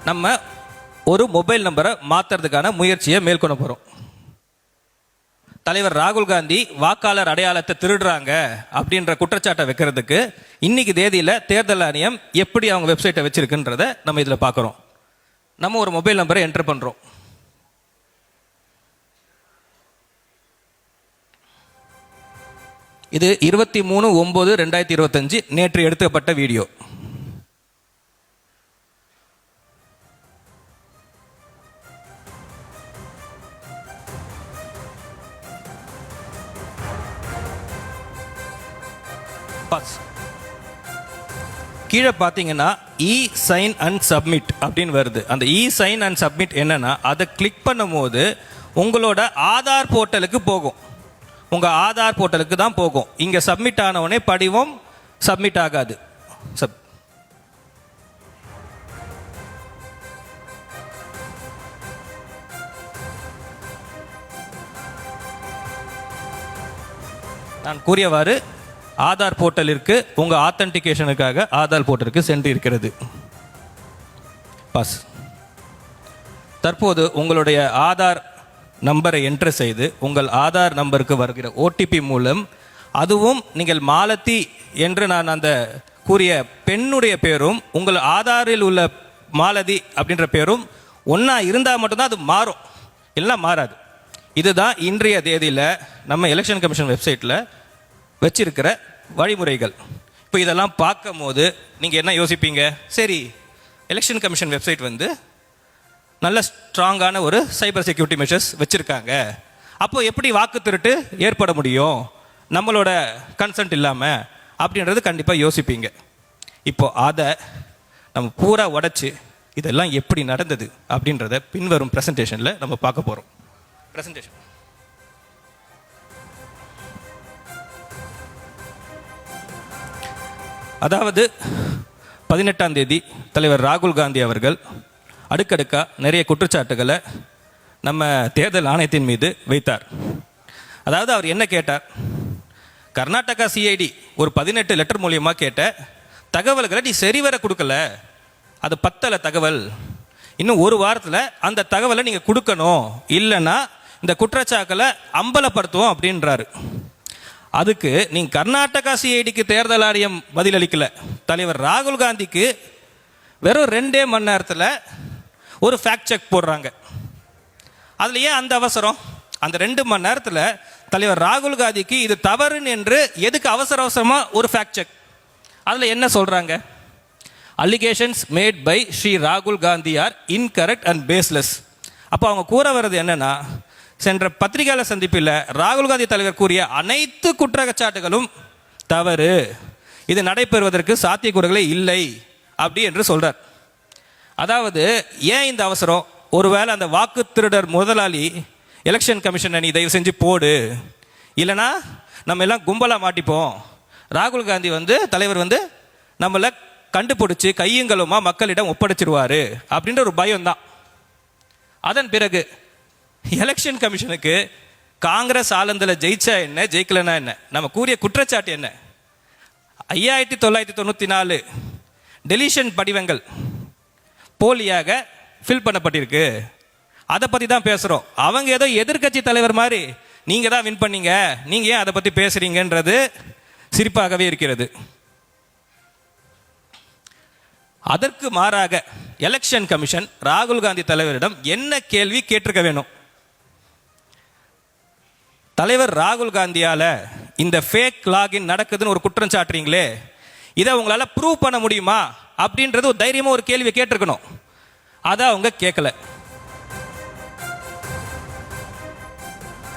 நம்ம ஒரு மொபைல் நம்பரை மாற்றுறதுக்கான முயற்சியை மேற்கொள்ள போகிறோம். தலைவர் ராகுல் காந்தி வாக்காளர் அடையாளத்தை திருடுறாங்க அப்படின்ற குற்றச்சாட்டை வைக்கிறதுக்கு இன்னைக்கு தேதியில் தேர்தல் ஆணையம் எப்படி அவங்க வெப்சைட்டை வச்சிருக்குன்றத நம்ம இதில் பார்க்குறோம். நம்ம ஒரு மொபைல் நம்பரை என்டர் பண்ணுறோம். இது 23/9/2025 நேற்று எடுக்கப்பட்ட வீடியோ. கீழே பார்த்தீங்கன்னா இ சைன் அண்ட் சப்மிட் அப்படின்னு வருது. அந்த இ சைன் அண்ட் சப்மிட் என்னன்னா, அதை கிளிக் பண்ணும்போது உங்களோட ஆதார் போர்ட்டலுக்கு போகும். உங்கள் ஆதார் போர்ட்டலுக்கு தான் போகும். இங்கே சப்மிட் ஆனவுடனே படிவம் சப்மிட் ஆகாது. நான் கூறியவாறு ஆதார் போர்ட்டலிற்கு உங்கள் ஆத்தன்டிகேஷனுக்காக ஆதார் போர்ட்டலுக்கு சென்று இருக்கிறது. பாஸ். தற்போது உங்களுடைய ஆதார் நம்பரை என்ட்ரு செய்து உங்கள் ஆதார் நம்பருக்கு வருகிற ஓடிபி மூலம், அதுவும் நீங்கள் மாலதி என்று நான் அந்த கூறிய பெண்ணுடைய பேரும் உங்கள் ஆதாரில் உள்ள மாலதி அப்படின்ற பேரும் ஒன்றா இருந்தால் மட்டும்தான் அது மாறும், இல்லைன்னா மாறாது. இதுதான் இன்றைய தேதியில் நம்ம எலெக்ஷன் கமிஷன் வெப்சைட்டில் வச்சிருக்கிற வழிமுறைகள். இப்போ இதெல்லாம் பார்க்கும் போது நீங்கள் என்ன யோசிப்பீங்க? சரி, எலெக்ஷன் கமிஷன் வெப்சைட் நல்ல ஸ்ட்ராங்கான ஒரு சைபர் செக்யூரிட்டி மெஷர்ஸ் வச்சுருக்காங்க. அப்போ எப்படி வாக்கு திருட்டு ஏற்பட முடியும் நம்மளோட கன்சென்ட் இல்லாமல் அப்படின்றது கண்டிப்பாக யோசிப்பீங்க. இப்போ அதை நம்ம பூரா உடைச்சி இதெல்லாம் எப்படி நடந்தது அப்படின்றத பின்வரும் ப்ரெசன்டேஷனில் நம்ம பார்க்க போகிறோம். ப்ரெசன்டேஷன். அதாவது 18ஆம் தேதி தலைவர் ராகுல் காந்தி அவர்கள் அடுக்கடுக்காக நிறைய குற்றச்சாட்டுகளை நம்ம தேர்தல் ஆணையத்தின் மீது வைத்தார். அதாவது அவர் என்ன கேட்டார்? கர்நாடகா சிஐடி ஒரு 18 லெட்டர் மூலியமாக கேட்ட தகவல்களை நீ சரிவர கொடுக்கல, அது பத்தலை தகவல், இன்னும் ஒரு வாரத்தில் அந்த தகவலை நீங்கள் கொடுக்கணும், இல்லைன்னா இந்த குற்றச்சாட்டுகளை அம்பலப்படுத்துவோம் அப்படின்றாரு. அதுக்கு நீங்கள் கர்நாடகா சிஐடிக்கு தேர்தல் ஆணையம் பதிலளிக்கல. தலைவர் ராகுல் காந்திக்கு வெறும் 2 மணி நேரத்தில் ஒரு ஃபேக்ட் செக் போடுறாங்க. அதில் ஏன் அந்த அவசரம்? அந்த 2 மணி நேரத்தில் தலைவர் ராகுல் காந்திக்கு இது தவறுன்னு என்று எதுக்கு அவசர அவசரமாக ஒரு ஃபேக்ட் செக்? அதில் என்ன சொல்கிறாங்க? அலிகேஷன்ஸ் மேட் பை ஸ்ரீ ராகுல் Gandhi are incorrect and baseless. அப்போ அவங்க கூற வர்றது என்னன்னா, சென்ற பத்திரிகையாளர் சந்திப்பில் ராகுல் காந்தி தலைவர் கூறிய அனைத்து குற்றச்சாட்டுகளும் தவறு, இது நடைபெறுவதற்கு சாத்தியக்கூறுகளே இல்லை அப்படி என்று சொல்கிறார். அதாவது ஏன் இந்த அவசரம்? ஒருவேளை அந்த வாக்கு திருடர் முதலாளி எலெக்ஷன் கமிஷனை நீ தயவு செஞ்சு போடு, இல்லைனா நம்ம எல்லாம் கும்பலாக மாட்டிப்போம், ராகுல் காந்தி தலைவர் நம்மளை கண்டுபிடிச்சி கையுங்களுமா மக்களிடம் ஒப்படைச்சிருவார் அப்படின்ற ஒரு பயம்தான். அதன் பிறகு எலெக்ஷன் கமிஷனுக்கு காங்கிரஸ் ஆளுந்தில் ஜெயிச்சா என்ன, ஜெயிக்கலனா என்ன, நம்ம கூறிய குற்றச்சாட்டு என்ன? 5994 டெலிஷன் படிவங்கள் போலியாக ஃபில் பண்ணப்பட்டிருக்கு. அதை பற்றி தான் பேசுகிறோம். அவங்க ஏதோ எதிர்கட்சி தலைவர் மாதிரி நீங்கள் தான் வின் பண்ணீங்க, நீங்கள் ஏன் அதை பற்றி பேசுகிறீங்கன்றது சிரிப்பாகவே இருக்கிறது. அதற்கு மாறாக எலெக்ஷன் கமிஷன் ராகுல் காந்தி தலைவரிடம் என்ன கேள்வி கேட்டிருக்க வேணும்? தலைவர் ராகுல் காந்தியால் இந்த ஃபேக் லாகின் நடக்குதுன்னு ஒரு குற்றம் சாட்டுறீங்களே, இதை உங்களால் ப்ரூவ் பண்ண முடியுமா அப்படின்றது ஒரு தைரியமாக ஒரு கேள்வி கேட்டிருக்கணும். அதை அவங்க கேட்கல.